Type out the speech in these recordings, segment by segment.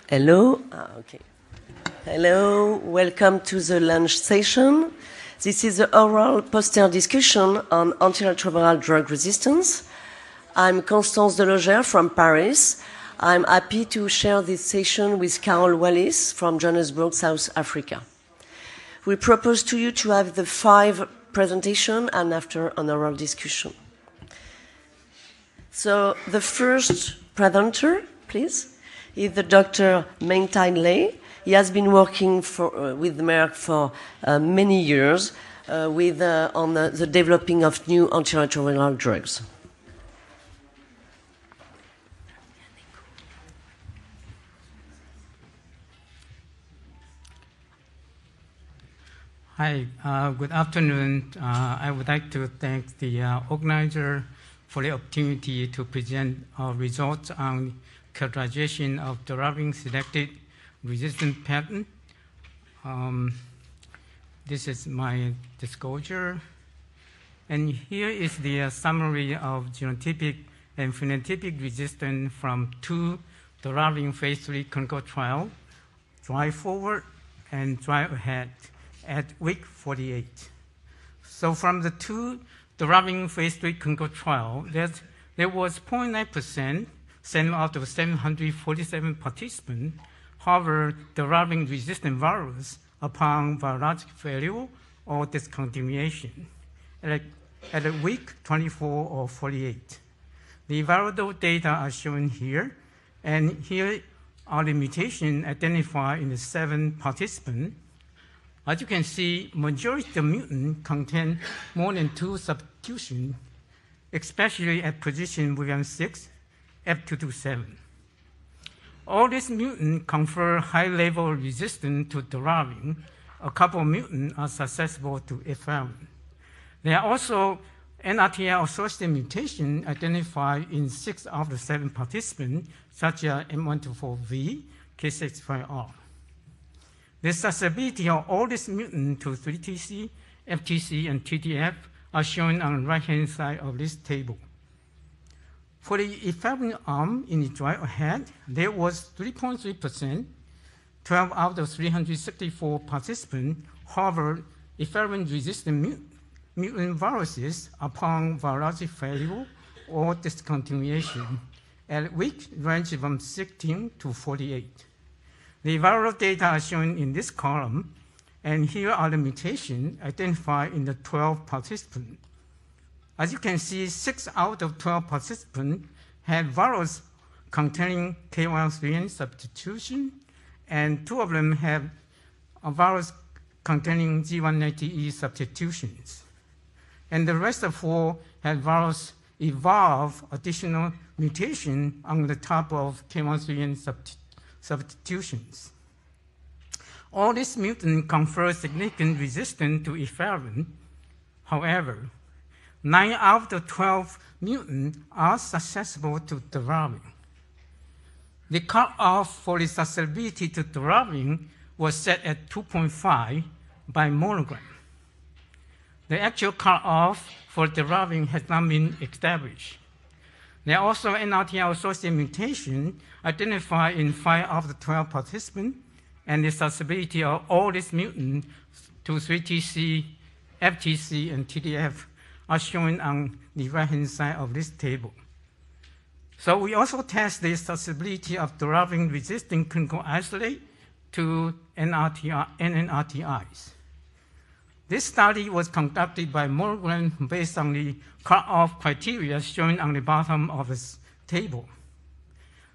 Hello. Okay. Hello. Welcome to the lunch session. This is the oral poster discussion on antiretroviral drug resistance. I'm Constance Delogère from Paris. I'm happy to share this session with Carol Wallis from Johannesburg, South Africa. We propose to you to have the 5 presentation and after an oral discussion. So the first presenter, please, is the Dr. Mengtai Le. He has been working with Merck for many years on the developing of new antiretroviral drugs. Hi, good afternoon. I would like to thank the organizer for the opportunity to present our results on characterization of Doramivir selected resistant pattern. This is my disclosure. And here is the summary of genotypic and phenotypic resistance from 2 Doramivir phase 3 clinical trials, drive forward and drive ahead at week 48. So from the 2 Doramivir phase 3 clinical trial, there was 0.9%, 7 out of 747 participants, harbored Doramivir resistant virus upon virologic failure or discontinuation at a week 24 or 48. The viral data are shown here, and here are the mutations identified in the 7 participants. As you can see, majority of the mutants contain more than 2 substitutions, especially at position 116, F227. All these mutants confer high level of resistance to Doramivir. A couple of mutants are susceptible to efavirenz. There are also NRTL-associated mutations identified in 6 of the 7 participants, such as M124V, K65R. The susceptibility of all these mutants to 3TC, FTC, and TTF are shown on the right-hand side of this table. For the efavirenz arm in the drive ahead, there was 3.3%, 12 out of 364 participants harbored efavirenz-resistant mutant viruses upon virologic failure or discontinuation at week range from 16 to 48. The viral data are shown in this column, and here are the mutations identified in the 12 participants. As you can see, 6 out of 12 participants had virus containing K131 substitution, and 2 of them have a virus containing G190E substitutions. And the rest of 4 had virus evolve additional mutation on the top of K131 substitutions. All these mutants confer significant resistance to efavirenz. However, 9 out of the 12 mutants are susceptible to Doramivir. The cutoff for the susceptibility to Doramivir was set at 2.5 by monogram. The actual cutoff for Doramivir has not been established. There are also NRTL-associated mutations identified in 5 of the 12 participants, and the susceptibility of all these mutants to 3TC, FTC, and TTF are shown on the right-hand side of this table. So we also test the susceptibility of Doramivir-resistant clinical isolate to NNRTIs. This study was conducted by monogram based on the cutoff criteria shown on the bottom of this table.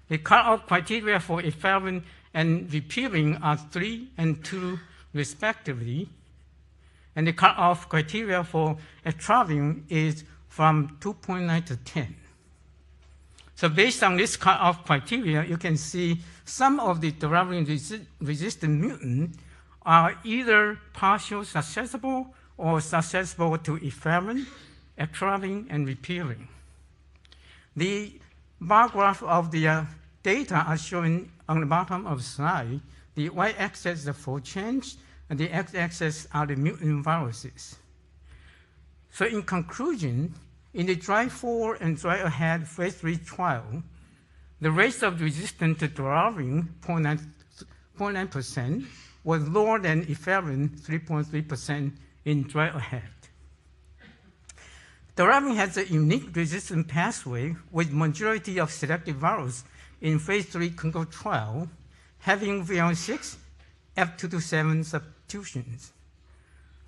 The cutoff criteria for efavirenz and ripivirine are 3 and 2 respectively, and the cutoff criteria for etravirine is from 2.9 to 10. So based on this cutoff criteria, you can see some of the Doramivir-resistant mutants are either partially susceptible or susceptible to efavirenz, etravirine, and ripivirine. The bar graph of the data are shown on the bottom of the slide. The y-axis is the fold change, and the x-axis are the mutant viruses. So in conclusion, in the drive forward and drive ahead phase 3 trial, the rate of resistance to doramivir, 0.9%, was lower than efavirenz, 3.3% in dry-ahead. Doramivir has a unique resistance pathway with majority of selective virus in phase 3 clinical trial having VL6, F227 substitutions,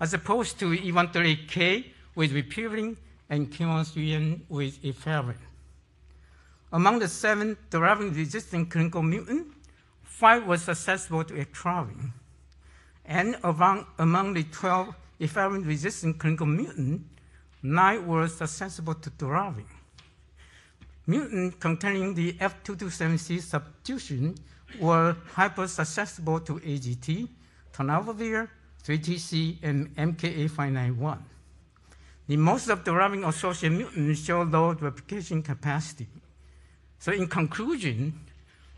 as opposed to E138K with ripivirine and K131 with efavirenz. Among the 7 doramivir-resistant clinical mutants, 5 were susceptible to etravirenz. And among the 12 efavirenz-resistant clinical mutants, 9 were susceptible to doramivir. Mutants containing the F227C substitution were hypersusceptible to AGT, tenofovir, 3TC, and MKA591. The most of doramivir-associated mutants show low replication capacity. So in conclusion,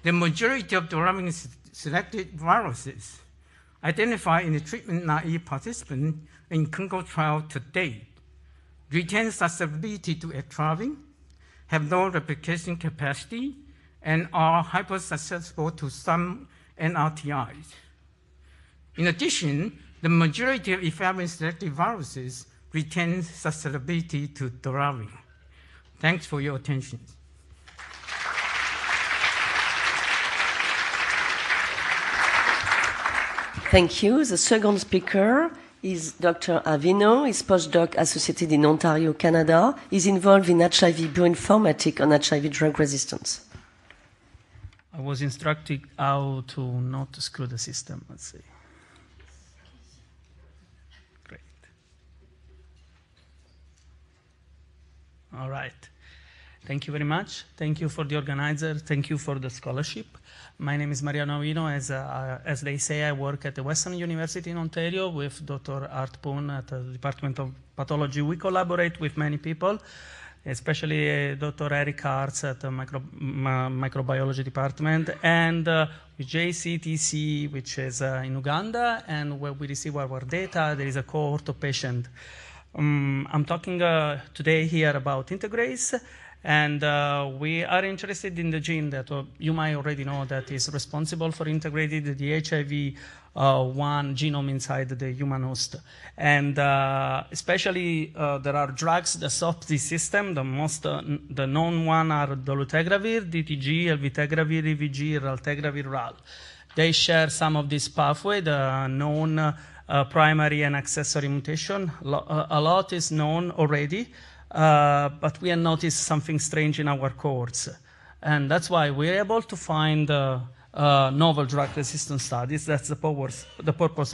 the majority of doramivir-selected viruses identified in the treatment-naive participants in clinical trial to date retain susceptibility to etravirenz, have low replication capacity, and are hypersusceptible to some NRTIs. In addition, the majority of efavirenz-selected viruses retain susceptibility to doramivir. Thanks for your attention. Thank you. The second speaker is Dr. Avino. He's postdoc associated in Ontario, Canada. He's involved in HIV bioinformatics on HIV drug resistance. I was instructed how to not screw the system, let's see. Great. All right. Thank you very much. Thank you for the organizer. Thank you for the scholarship. My name is Mariano Avino. As they say, I work at the Western University in Ontario with Dr. Art Poon at the Department of Pathology. We collaborate with many people, especially Dr. Eric Hartz at the microbiology department, and with JCTC, which is in Uganda, and where we receive our data, there is a cohort of patients. I'm talking today here about integrase, and we are interested in the gene that you might already know that is responsible for integrating the HIV-1 genome inside the human host. And especially there are drugs that stop this system. The known one are dolutegravir, DTG, elvitegravir, EVG, raltegravir, RAL. They share some of this pathway, the known primary and accessory mutation. A lot is known already. But we have noticed something strange in our cohorts. And that's why we're able to find novel drug resistance studies. That's the purpose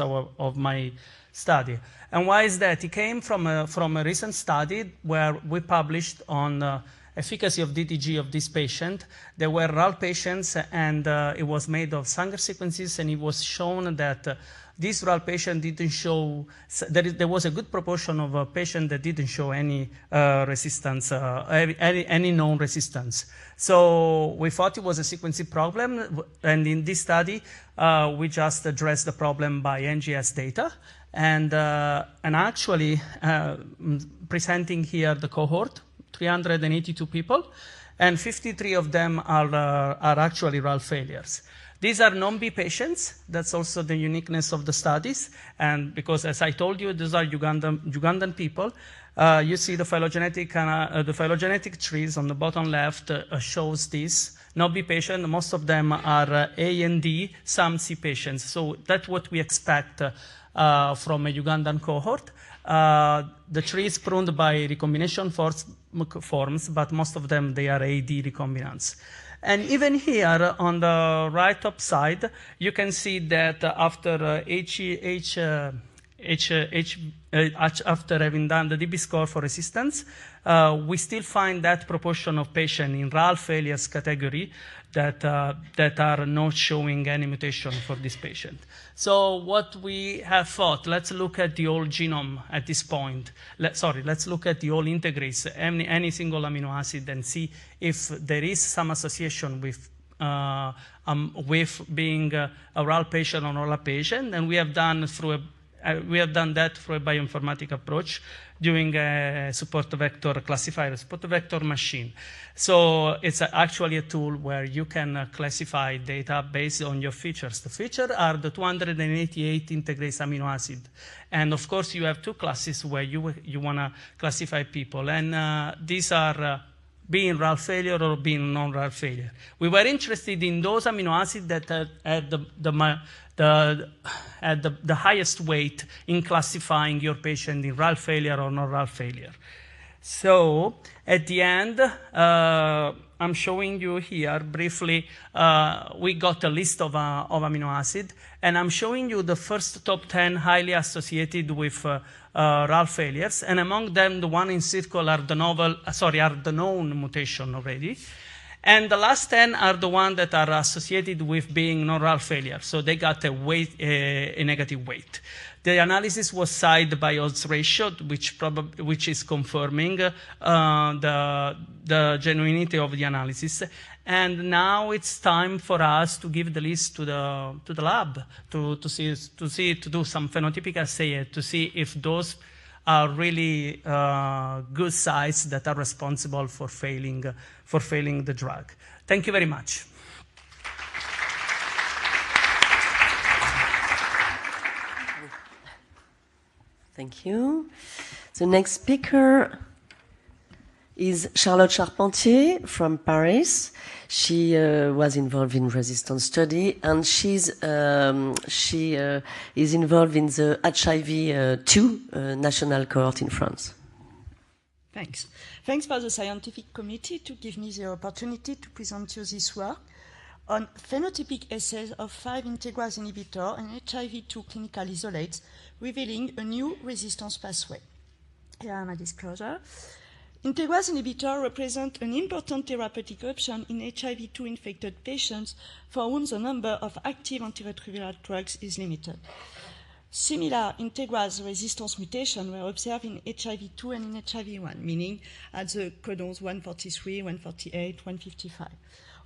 of my study. And why is that? It came from a recent study where we published on efficacy of DTG of this patient. There were RAL patients, and it was made of Sanger sequences, and it was shown that this RAL patient didn't show, there was a good proportion of a patient that didn't show any resistance, any known resistance. So we thought it was a sequencing problem, and in this study, we just addressed the problem by NGS data. And actually, presenting here the cohort, 382 people, and 53 of them are actually RAL failures. These are non-B patients. That's also the uniqueness of the studies. And because, as I told you, these are Ugandan people. You see the phylogenetic trees on the bottom left shows this. Non-B patient, most of them are A and D, some C patients. So that's what we expect from a Ugandan cohort. The tree is pruned by recombination forms, but most of them, they are AD recombinants. And even here on the right top side, you can see that after after having done the DB score for resistance, we still find that proportion of patients in RAL failures category that are not showing any mutation for this patient. So what we have thought, let's look at the whole genome at this point. Let's look at the whole integrase, any single amino acid, and see if there is some association with being a RAL patient or not a patient. And we have done through we have done that for a bioinformatic approach doing a support vector classifier, a support vector machine. So it's actually a tool where you can classify data based on your features. The features are the 288 integrase amino acid. And of course, you have two classes where you want to classify people. And these are being RAL failure or being non-RAL failure. We were interested in those amino acids that had the highest weight in classifying your patient in RAL failure or non-RAL failure. So at the end, I'm showing you here briefly, we got a list of amino acids, and I'm showing you the first top 10 highly associated with RAL failures, and among them, the one in circle are the known mutation already. And the last 10 are the ones that are associated with being non-RAL failure, so they got a negative weight. The analysis was sized by odds ratio, which is confirming the genuinity of the analysis. And now it's time for us to give the list to the lab to do some phenotypic assay to see if those are really good sites that are responsible for failing the drug. Thank you very much. Thank you. The next speaker is Charlotte Charpentier from Paris. She was involved in resistance study, and she is involved in the HIV-2 national cohort in France. Thanks. Thanks for the scientific committee to give me the opportunity to present you this work on phenotypic assays of 5 integrase inhibitors and HIV-2 clinical isolates, revealing a new resistance pathway. Here are my disclosure. Integrase inhibitors represent an important therapeutic option in HIV-2 infected patients for whom the number of active antiretroviral drugs is limited. Similar integrase resistance mutations were observed in HIV-2 and in HIV-1, meaning at the codons 143, 148, 155.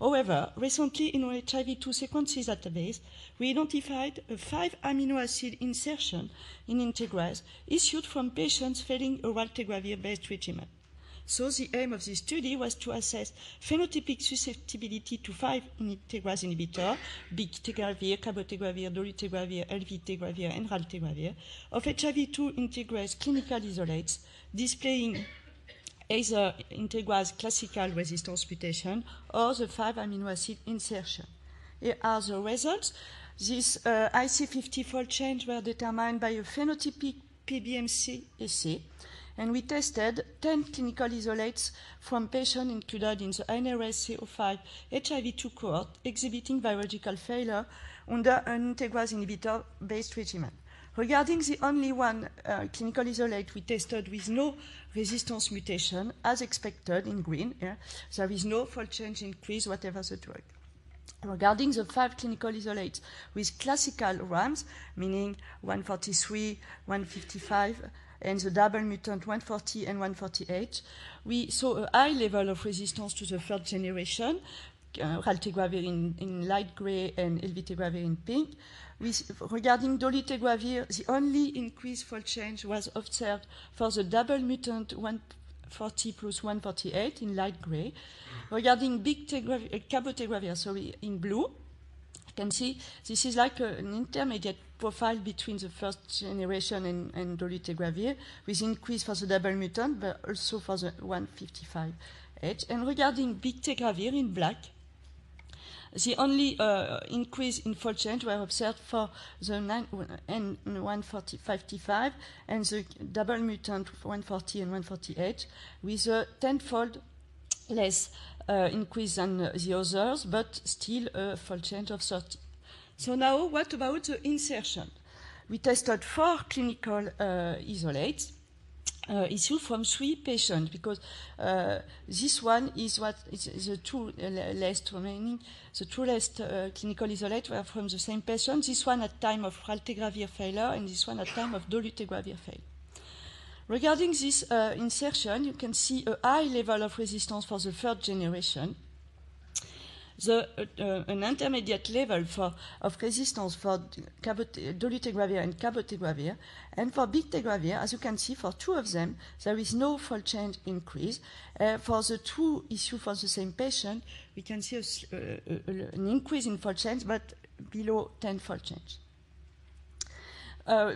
However, recently in our HIV-2 sequences database, we identified a 5 amino acid insertion in integrase issued from patients failing a raltegravir-based regimen. So the aim of this study was to assess phenotypic susceptibility to 5 integrase inhibitors, bictegravir, cabotegravir, dolutegravir, elvitegravir, and raltegravir, of HIV-2 integrase clinical isolates displaying either integrase classical resistance mutation or the 5 amino acid insertion. Here are the results. These IC50 fold change were determined by a phenotypic PBMC assay, and we tested 10 clinical isolates from patients included in the NRS CO5 HIV-2 cohort exhibiting virological failure under an integrase inhibitor-based regimen. Regarding the only one clinical isolate we tested with no resistance mutation, as expected in green, there is no fold change increase whatever the drug. Regarding the 5 clinical isolates with classical RAMs, meaning 143, 155, and the double mutant 140 and 148, we saw a high level of resistance to the third generation, raltegravir in light gray and elvitegravir in pink. Regarding dolutegravir, the only increased fold change was observed for the double mutant 140 plus 148 in light gray. Regarding cabotegravir, in blue, you can see this is like an intermediate profile between the first generation and dolutegravir, with increase for the double mutant, but also for the 155H. And regarding bictegravir in black, the only increase in fold change were observed for the N155 and the double mutant 140 and 148, with a tenfold less increase than the others, but still a fold change of 30. So now, what about the insertion? We tested 4 clinical isolates issued from 3 patients, because this one is what is the 2 last remaining. The 2 last clinical isolates were from the same patient. This one at time of raltegravir failure, and this one at time of dolutegravir failure. Regarding this insertion, you can see a high level of resistance for the third generation. an intermediate level of resistance for dolutegravir and cabotegravir, and for bictegravir, as you can see, for two of them, there is no fold change increase. For the two issues for the same patient, we can see an increase in fold change, but below 10-fold change.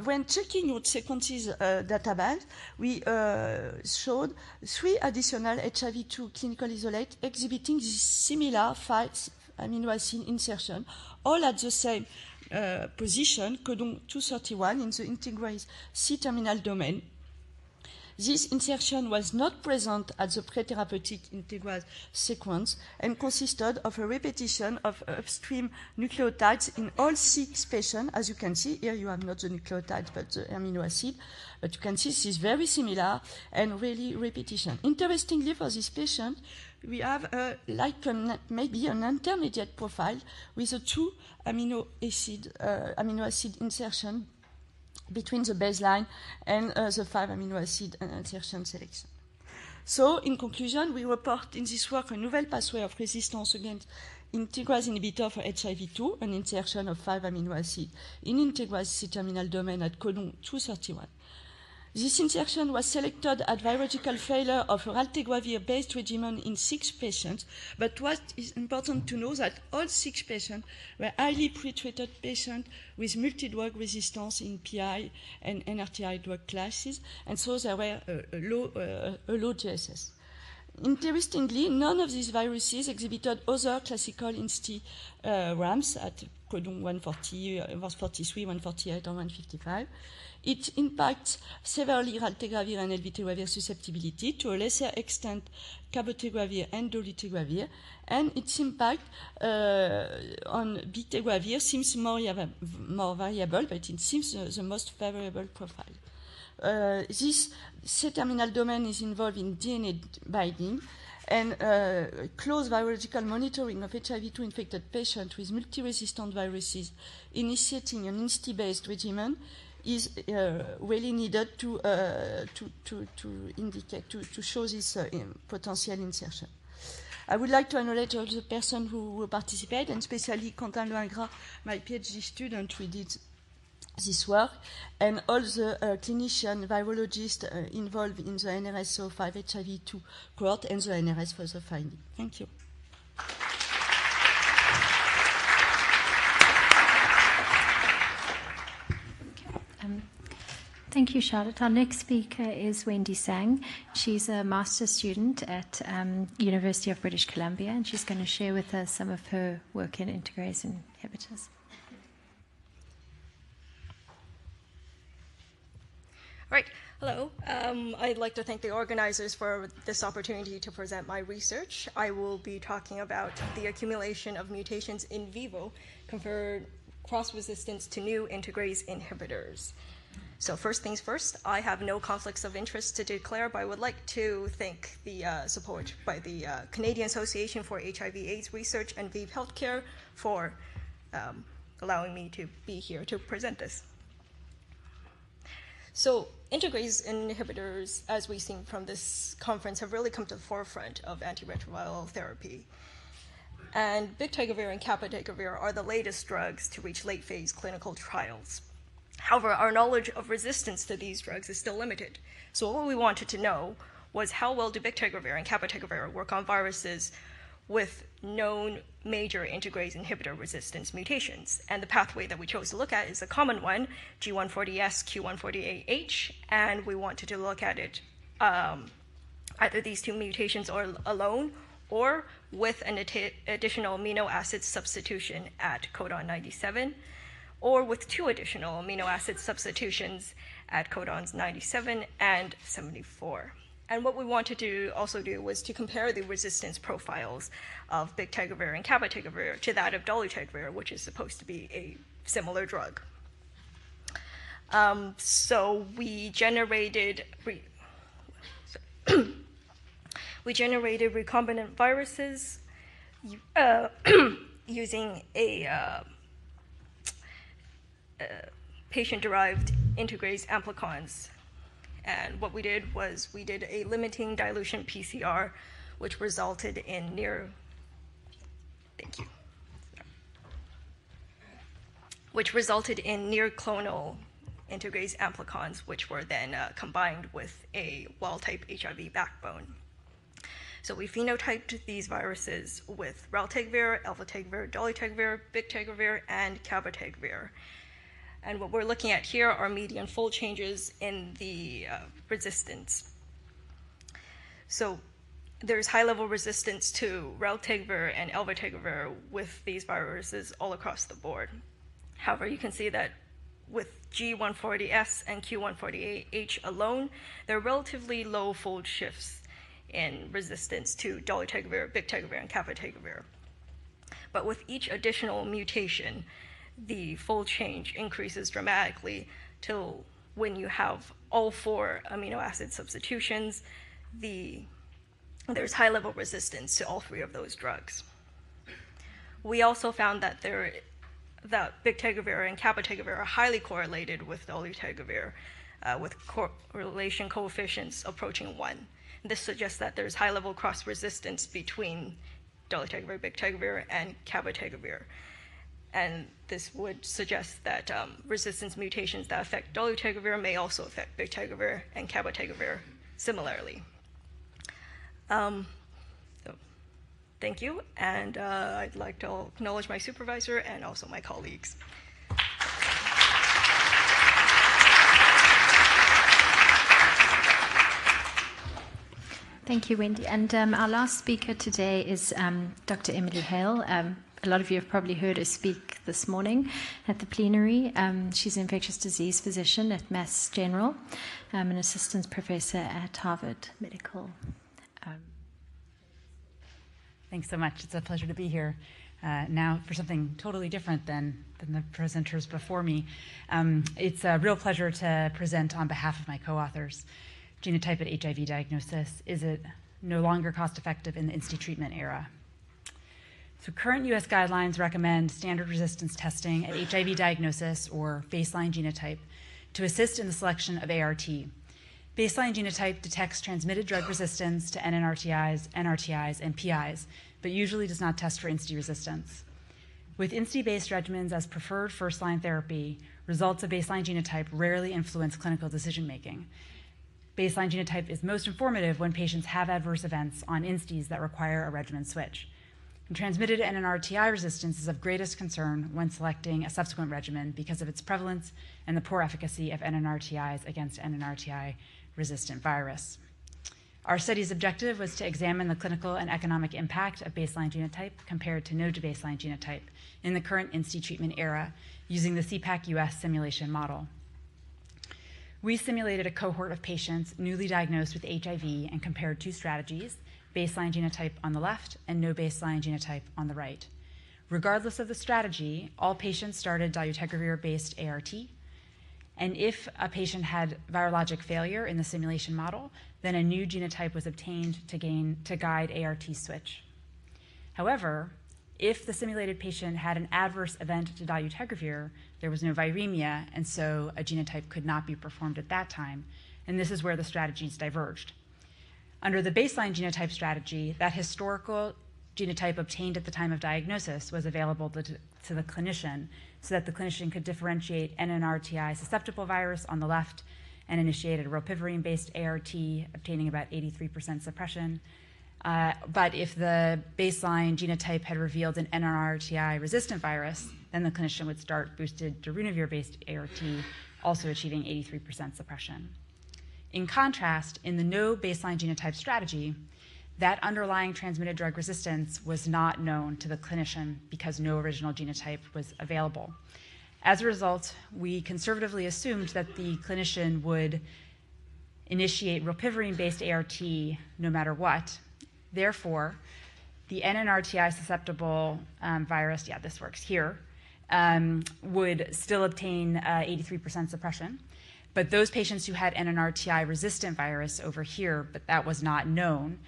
When checking your sequences database, we showed 3 additional HIV2 clinical isolates exhibiting this similar 5 amino acid insertion, all at the same position, codon 231 in the integrase C-terminal domain. This insertion was not present at the pre-therapeutic integrase sequence and consisted of a repetition of upstream nucleotides in all 6 patients. As you can see, here you have not the nucleotides but the amino acid, but you can see this is very similar and really repetition. Interestingly, for this patient, we have maybe an intermediate profile with a 2 amino acid insertion between the baseline and the 5 amino acid insertion selection. So, in conclusion, we report in this work a novel pathway of resistance against integrase inhibitor for HIV2, an insertion of 5 amino acid in integrase C-terminal domain at codon 231. This insertion was selected at virological failure of a raltegravir-based regimen in 6 patients, but what is important to know that all 6 patients were highly pretreated patients with multi-drug resistance in PI and NRTI drug classes, and so there were a low GSS. Interestingly, none of these viruses exhibited other classical INSTI RAMs at codon 140, 143, 148, or 155. It impacts severely raltegravir and elvitegravir susceptibility, to a lesser extent cabotegravir and dolutegravir, and its impact on bictegravir seems more variable, but it seems the most favorable profile. This C-terminal domain is involved in DNA binding, and close virological monitoring of HIV2 infected patients with multi-resistant viruses initiating an INSTI-based regimen is really needed to indicate, to show this potential insertion. I would like to acknowledge all the persons who participate, and especially Quentin Loingras, my PhD student, who did this work, and all the clinicians, virologists involved in the NRS-05 HIV2 cohort and the NRS for the finding. Thank you. Thank you, Charlotte. Our next speaker is Wendy Sang. She's a master's student at University of British Columbia, and she's going to share with us some of her work in integrase inhibitors. All right. Hello. I'd like to thank the organizers for this opportunity to present my research. I will be talking about the accumulation of mutations in vivo conferred cross-resistance to new integrase inhibitors. So first things first, I have no conflicts of interest to declare, but I would like to thank the support by the Canadian Association for HIV/AIDS Research and ViiV Healthcare for allowing me to be here to present this. So integrase inhibitors, as we've seen from this conference, have really come to the forefront of antiretroviral therapy. And bictegravir and cabotegravir are the latest drugs to reach late-phase clinical trials. However, our knowledge of resistance to these drugs is still limited. So what we wanted to know was how well do bictegravir and cabotegravir work on viruses with known major integrase inhibitor resistance mutations. And the pathway that we chose to look at is a common one, G140S, Q148H, and we wanted to look at it either these two mutations or alone, or with an additional amino acid substitution at codon 97, or with 2 additional amino acid substitutions at codons 97 and 74. And what we wanted to also do was to compare the resistance profiles of bictegravir and cabotegravir to that of dolutegravir, which is supposed to be a similar drug. So we generated recombinant viruses using a patient-derived integrase amplicons. And what we did was we did a limiting dilution PCR, which resulted in near Thank you. Which resulted in near-clonal integrase amplicons, which were then combined with a wild-type HIV backbone. So we phenotyped these viruses with raltegravir, elvategravir, dolutegravir, bictegravir, and cabotegravir. And what we're looking at here are median fold changes in the resistance. So there's high-level resistance to raltegravir and elvategravir with these viruses all across the board. However, you can see that with G140S and Q148H alone, there are relatively low fold shifts in resistance to dolutegravir, bictegravir, and cabotegravir. But with each additional mutation, the fold change increases dramatically till when you have all 4 amino acid substitutions, there's high-level resistance to all 3 of those drugs. We also found that bictegravir and cabotegravir are highly correlated with dolutegravir, with correlation coefficients approaching 1. This suggests that there's high-level cross-resistance between dolutegravir, bictegravir, and cabotegravir. And this would suggest that resistance mutations that affect dolutegravir may also affect bictegravir and cabotegravir similarly. So thank you, and I'd like to acknowledge my supervisor and also my colleagues. Thank you, Wendy. And our last speaker today is Dr. Emily Hale. A lot of you have probably heard her speak this morning at the plenary. She's an infectious disease physician at Mass General, an assistant professor at Harvard Medical. Thanks so much. It's a pleasure to be here now for something totally different than the presenters before me. It's a real pleasure to present on behalf of my co-authors. Genotype at HIV diagnosis, is it no longer cost-effective in the INSTI treatment era? So current US guidelines recommend standard resistance testing at HIV diagnosis or baseline genotype to assist in the selection of ART. Baseline genotype detects transmitted drug resistance to NNRTIs, NRTIs, and PIs, but usually does not test for INSTI resistance. With INSTI-based regimens as preferred first-line therapy, results of baseline genotype rarely influence clinical decision-making. Baseline genotype is most informative when patients have adverse events on INSTIs that require a regimen switch. And transmitted NNRTI resistance is of greatest concern when selecting a subsequent regimen because of its prevalence and the poor efficacy of NNRTIs against NNRTI-resistant virus. Our study's objective was to examine the clinical and economic impact of baseline genotype compared to no baseline genotype in the current INSTI treatment era using the CPAC US simulation model. We simulated a cohort of patients newly diagnosed with HIV and compared 2 strategies, baseline genotype on the left and no baseline genotype on the right. Regardless of the strategy, all patients started dolutegravir-based ART, and if a patient had virologic failure in the simulation model, then a new genotype was obtained to guide ART switch. However, if the simulated patient had an adverse event to dolutegravir, there was no viremia, and so a genotype could not be performed at that time, and this is where the strategies diverged. Under the baseline genotype strategy, that historical genotype obtained at the time of diagnosis was available to the clinician so that the clinician could differentiate NNRTI susceptible virus on the left and initiated a rilpivirine-based ART, obtaining about 83% suppression. But if the baseline genotype had revealed an NNRTI-resistant virus, then the clinician would start boosted Doramivir-based ART, also achieving 83% suppression. In contrast, in the no baseline genotype strategy, that underlying transmitted drug resistance was not known to the clinician because no original genotype was available. As a result, we conservatively assumed that the clinician would initiate rilpivirine-based ART no matter what. Therefore, the NNRTI susceptible virus, this works here, would still obtain 83% suppression. But those patients who had NNRTI resistant virus over here, but that was not known,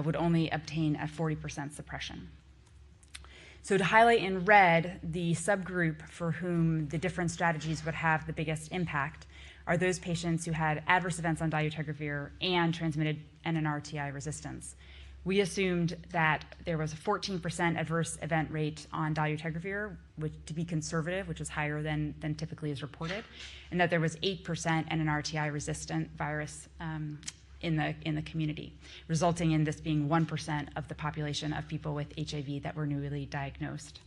would only obtain a 40% suppression. So to highlight in red the subgroup for whom the different strategies would have the biggest impact are those patients who had adverse events on dolutegravir and transmitted NNRTI resistance. we assumed that there was a 14% adverse event rate on dolutegravir, which, to be conservative, which is higher than typically is reported, and that there was 8% NNRTI-resistant virus in the community, resulting in this being 1% of the population of people with HIV that were newly diagnosed.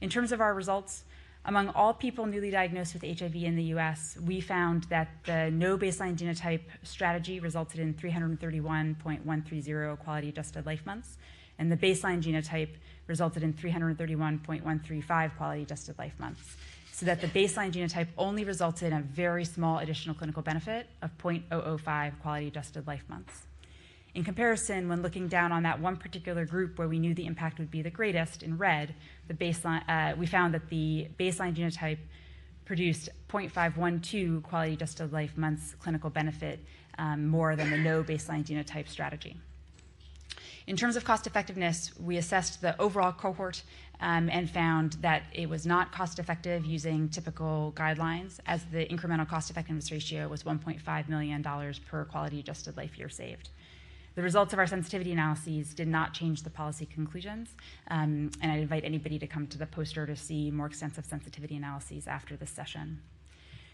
In terms of our results, among all people newly diagnosed with HIV in the US, we found that the no baseline genotype strategy resulted in 331.130 quality adjusted life months, and the baseline genotype resulted in 331.135 quality adjusted life months, so that the baseline genotype only resulted in a very small additional clinical benefit of 0.005 quality adjusted life months. In comparison, when looking down on that one particular group where we knew the impact would be the greatest, in red, the baseline, we found that the baseline genotype produced 0.512 quality adjusted life months clinical benefit, more than the no baseline genotype strategy. In terms of cost effectiveness, we assessed the overall cohort and found that it was not cost effective using typical guidelines, as the incremental cost effectiveness ratio was $1.5 million per quality adjusted life year saved. The results of our sensitivity analyses did not change the policy conclusions, and I invite anybody to come to the poster to see more extensive sensitivity analyses after this session.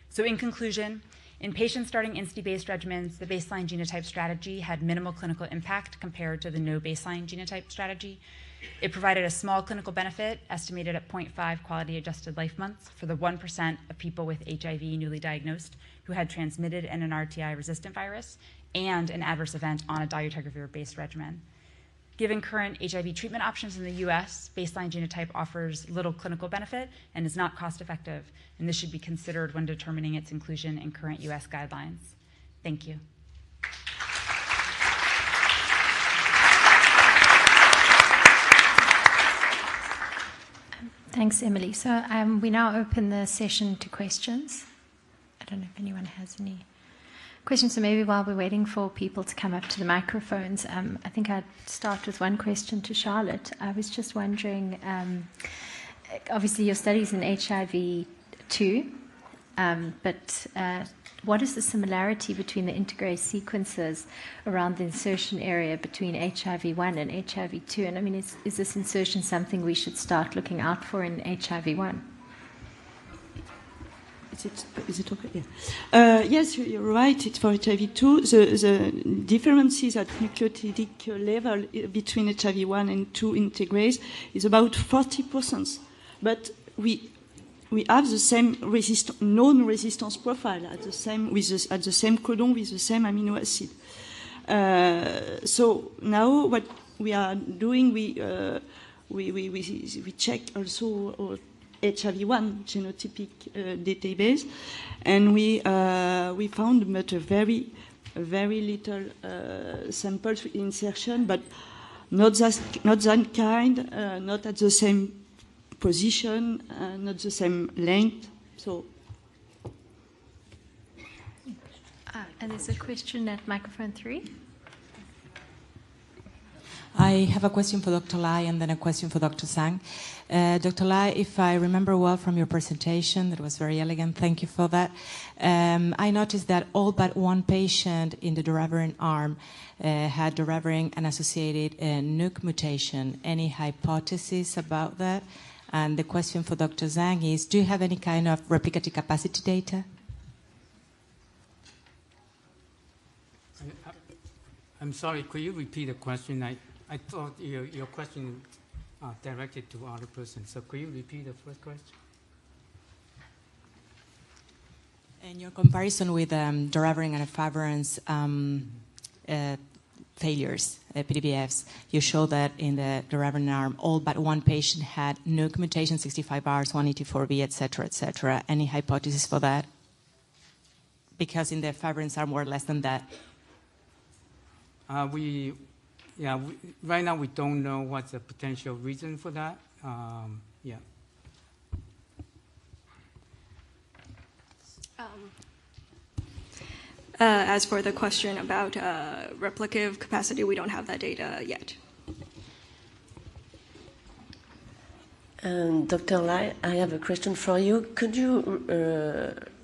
So in conclusion, in patients starting INSTI-based regimens, the baseline genotype strategy had minimal clinical impact compared to the no baseline genotype strategy. It provided a small clinical benefit, estimated at 0.5 quality adjusted life months, for the 1% of people with HIV newly diagnosed who had transmitted NNRTI resistant virus and an adverse event on a dolutegravir-based regimen. Given current HIV treatment options in the US, baseline genotype offers little clinical benefit and is not cost effective, and this should be considered when determining its inclusion in current US guidelines. Thank you. Thanks, Emily. So we now open the session to questions. I don't know if anyone has any questions, so maybe while we're waiting for people to come up to the microphones, I think I'd start with one question to Charlotte. I was just wondering, obviously your study's in HIV too, but what is the similarity between the integrase sequences around the insertion area between HIV-1 and HIV-2? And I mean, is this insertion something we should start looking out for in HIV-1? Is it okay? Yeah. Yes, you're right. It's for HIV-2. The differences at nucleotidic level between HIV-1 and 2 integrase is about 40%. But we have the same known resistance profile at the same codon with the same amino acid. So now what we are doing, we check also HIV-1 genotypic database, and we found but a very little samples insertion, but not that kind, not at the same position, not the same length. So. And there's a question at microphone 3. I have a question for Dr. Lai and then a question for Dr. Zhang. Dr. Lai, if I remember well from your presentation, that was very elegant, thank you for that. I noticed that all but one patient in the doravirine arm had doravirine and associated NUC mutation. Any hypothesis about that? And the question for Dr. Zhang is, do you have any kind of replicative capacity data? I'm sorry, could you repeat the question? I thought your question directed to other person. So could you repeat the first question? In your comparison with doravirine and efavirenz failures, PDBFs, you show that in the doravirine arm, all but one patient had NUC mutation, 65Rs, 184V, etc., etc. Any hypothesis for that? Because in the efavirenz arm, more or less than that. Right now we don't know what's the potential reason for that. Yeah. As for the question about replicative capacity, we don't have that data yet. Dr. Lai, I have a question for you. Could you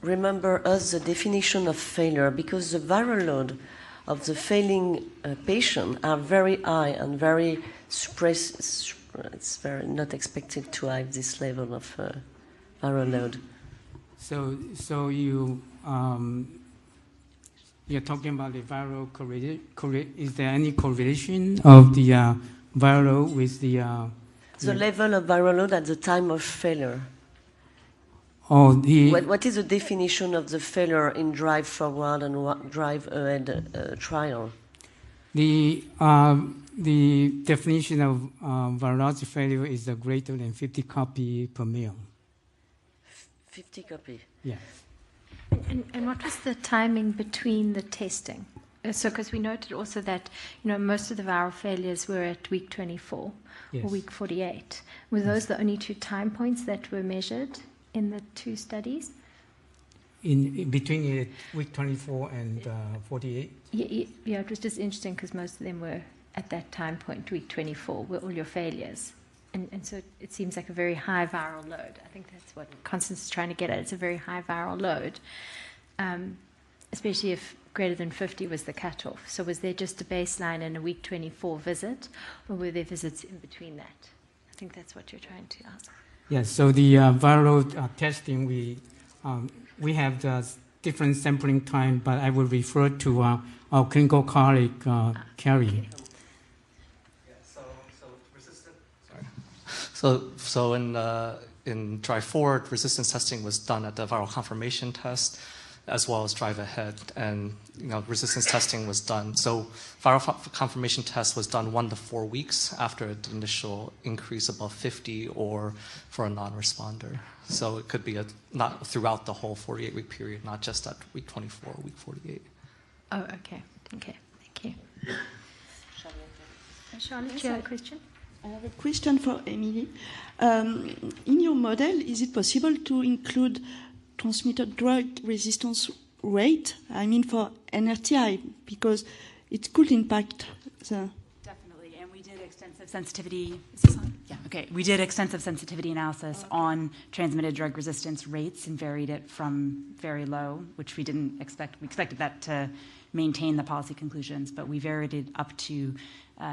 remember us the definition of failure? Because the viral load of the failing patient are very high and very suppressed. It's very not expected to have this level of viral load. So you're talking about the viral correlation. Is there any correlation of the viral load with the level of viral load at the time of failure? What is the definition of the failure in drive forward and drive ahead trial? The definition of virology failure is greater than 50 copy per mil. 50 copy. Yes. And what was the timing between the testing? So, because we noted also that most of the viral failures were at week 24 yes. or week 48. Were those the only two time points that were measured in the two studies? In between week 24 and 48? Yeah, it was just interesting because most of them were at that time point, week 24, were all your failures. And so it seems like a very high viral load. I think that's what Constance is trying to get at. It's a very high viral load, especially if greater than 50 was the cutoff. So was there just a baseline and a week 24 visit, or were there visits in between that? I think that's what you're trying to ask. Yes, so the viral testing, we have the different sampling time, but I will refer to our clinical colleague, Carrie. Okay. So in drive forward, resistance testing was done at the viral confirmation test, as well as drive ahead, and resistance testing was done. So viral confirmation test was done 1 to 4 weeks after the initial increase above 50, or for a non-responder. So it could be not throughout the whole 48-week period, not just at week 24 or week 48. Oh, okay. Okay, thank you. Charlotte, do you have a question? I have a question for Emily. In your model, is it possible to include transmitted drug resistance rate? I mean, for NRTI, because it could impact the... Definitely, and we did extensive sensitivity... Is this on? Yeah, okay. We did extensive sensitivity analysis on transmitted drug resistance rates and varied it from very low, which we didn't expect. We expected that to maintain the policy conclusions, but we varied it up to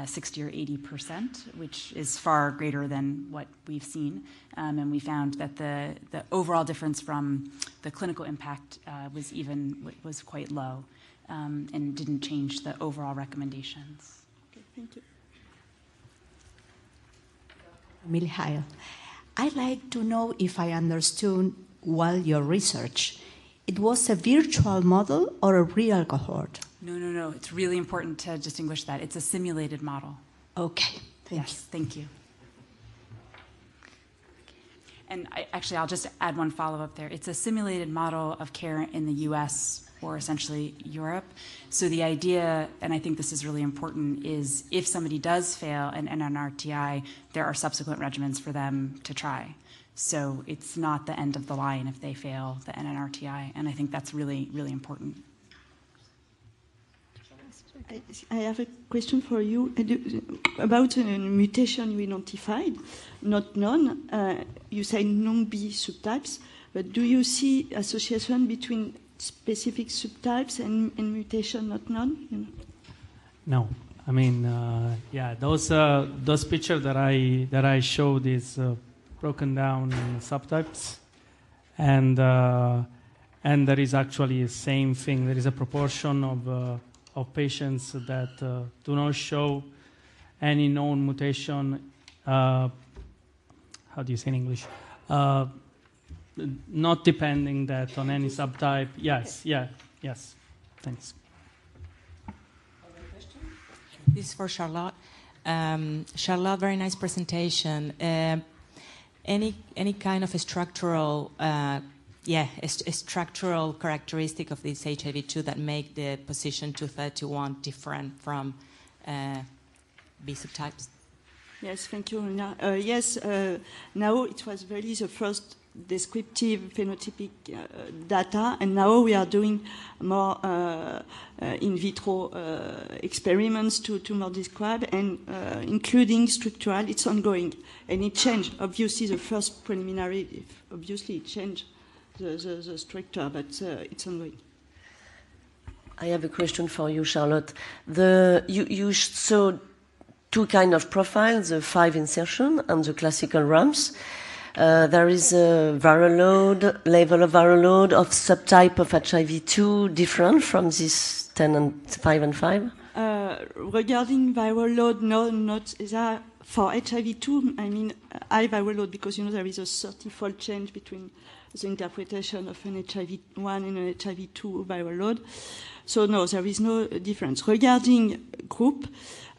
60 or 80%, which is far greater than what we've seen. And we found that the overall difference from the clinical impact was quite low, and didn't change the overall recommendations. Okay, thank you. Mihail, I'd like to know if I understood well your research. It was a virtual model or a real cohort? No. It's really important to distinguish that. It's a simulated model. Okay, thank you. Thank you. And I'll just add one follow-up there. It's a simulated model of care in the US or essentially Europe. So the idea, and I think this is really important, is if somebody does fail an NNRTI, there are subsequent regimens for them to try. So it's not the end of the line if they fail the NNRTI, and I think that's really, really important. I have a question for you about a mutation you identified, not known. You say non-B subtypes, but do you see association between specific subtypes and mutation not known? No, I mean, those pictures that I showed is broken down in subtypes, and there is actually the same thing. There is a proportion of patients that do not show any known mutation. How do you say in English? Not depending that on any subtype. Yes. Thanks. Other question? This is for Charlotte. Charlotte, very nice presentation. Any kind of a structural structural characteristic of this HIV2 that make the position 231 different from B subtypes? Yes, thank you, Rina. Now it was really the first descriptive phenotypic data, and now we are doing more in vitro experiments to more describe, and including structural. It's ongoing, and it changed. Obviously, the first preliminary, obviously it changed the structure, but it's ongoing. I have a question for you, Charlotte. You saw two kind of profiles, the 5 insertion and the classical RAMS. There is a viral load, level of viral load of subtype of HIV2 different from this 10 and 5 and 5? Regarding viral load, no, not that. For HIV2, I mean high viral load, because there is a 30-fold change between the interpretation of an HIV1 and an HIV2 viral load. So no, there is no difference. Regarding group,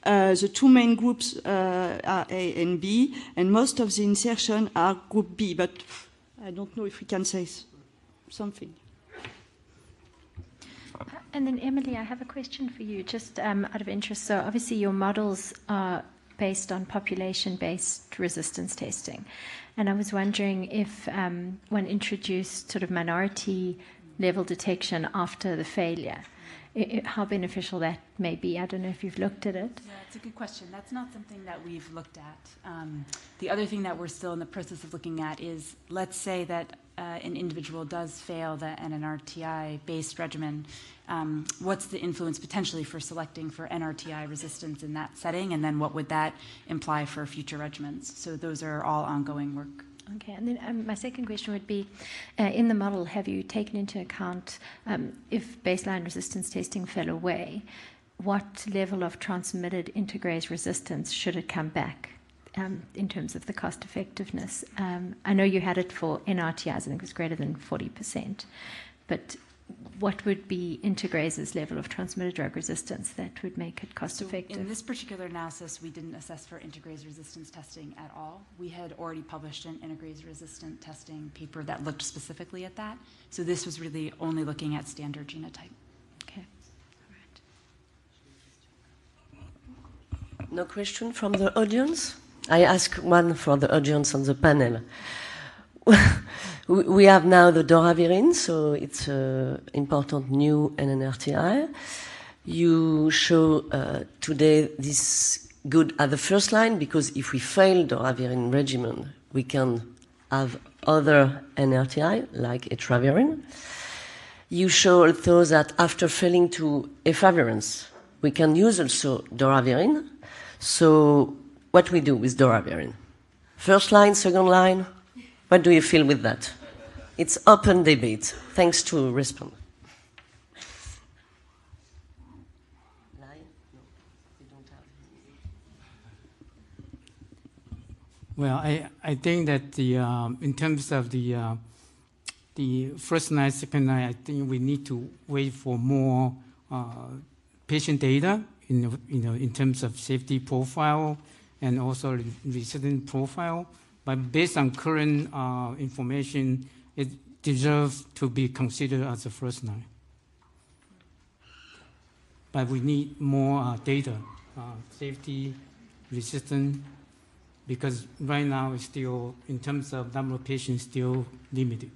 the two main groups are A and B, and most of the insertion are group B, but I don't know if we can say something. And then, Emily, I have a question for you, just out of interest. So obviously your models are based on population-based resistance testing. And I was wondering if one introduced sort of minority-level detection after the failure, how beneficial that may be. I don't know if you've looked at it. Yeah, it's a good question. That's not something that we've looked at. The other thing that we're still in the process of looking at is, let's say that an individual does fail an NRTI-based regimen. What's the influence potentially for selecting for NRTI resistance in that setting, and then what would that imply for future regimens? So those are all ongoing work. Okay, and then my second question would be, in the model, have you taken into account if baseline resistance testing fell away, what level of transmitted integrase resistance should it come back in terms of the cost effectiveness? I know you had it for NRTIs, I think it was greater than 40%, but what would be Integrase's level of transmitted drug resistance that would make it cost effective? In this particular analysis, we didn't assess for integrase resistance testing at all. We had already published an integrase resistant testing paper that looked specifically at that. So this was really only looking at standard genotype. Okay. All right. No question from the audience? I ask one for the audience on the panel. We have now the Doramivir, so it's an important new NNRTI. You show today this good at the first line, because if we fail Doramivir regimen, we can have other NRTI, like etravirine. You show also that after failing to efavirenz, we can use also Doramivir. So what we do with Doramivir? First line, second line? What do you feel with that? It's open debate. Thanks to respond. Well, I think that in terms of the first line, second line, I think we need to wait for more patient data in terms of safety profile and also resident profile. But based on current information, it deserves to be considered as a first line. But we need more data, safety, resistance, because right now it's still, in terms of number of patients, still limited.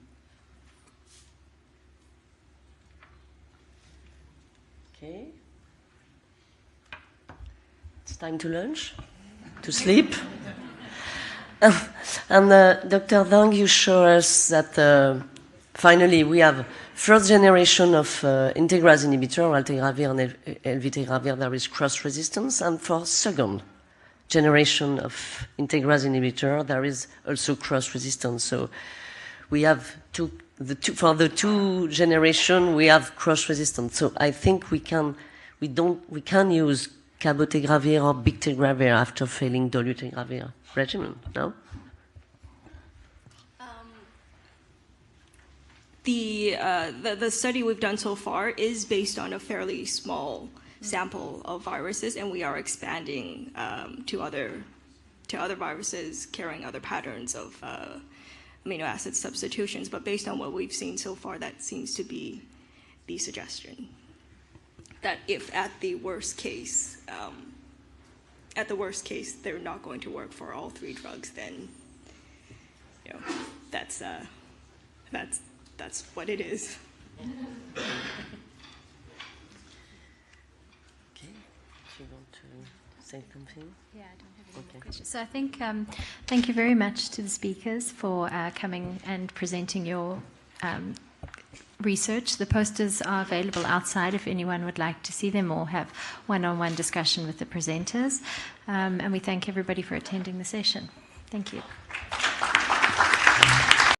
Okay. It's time to lunch, to sleep. And Dr. Dang, you show us that finally we have first generation of integrase inhibitor, Altegravir and Elvitegravir, there is cross-resistance, and for second generation of integrase inhibitor, there is also cross-resistance. So we have for the two generation, we have cross-resistance. So I think we can use cabotegravir or bictegravir after failing dolutegravir regimen, no? The study we've done so far is based on a fairly small sample of viruses, and we are expanding to other viruses carrying other patterns of amino acid substitutions. But based on what we've seen so far, that seems to be the suggestion. That if at the worst case, they're not going to work for all three drugs, then that's what it is. Okay. Do you want to say something? Yeah, I don't have any more questions. So I think thank you very much to the speakers for coming and presenting your research. The posters are available outside if anyone would like to see them or have one-on-one discussion with the presenters. And we thank everybody for attending the session. Thank you.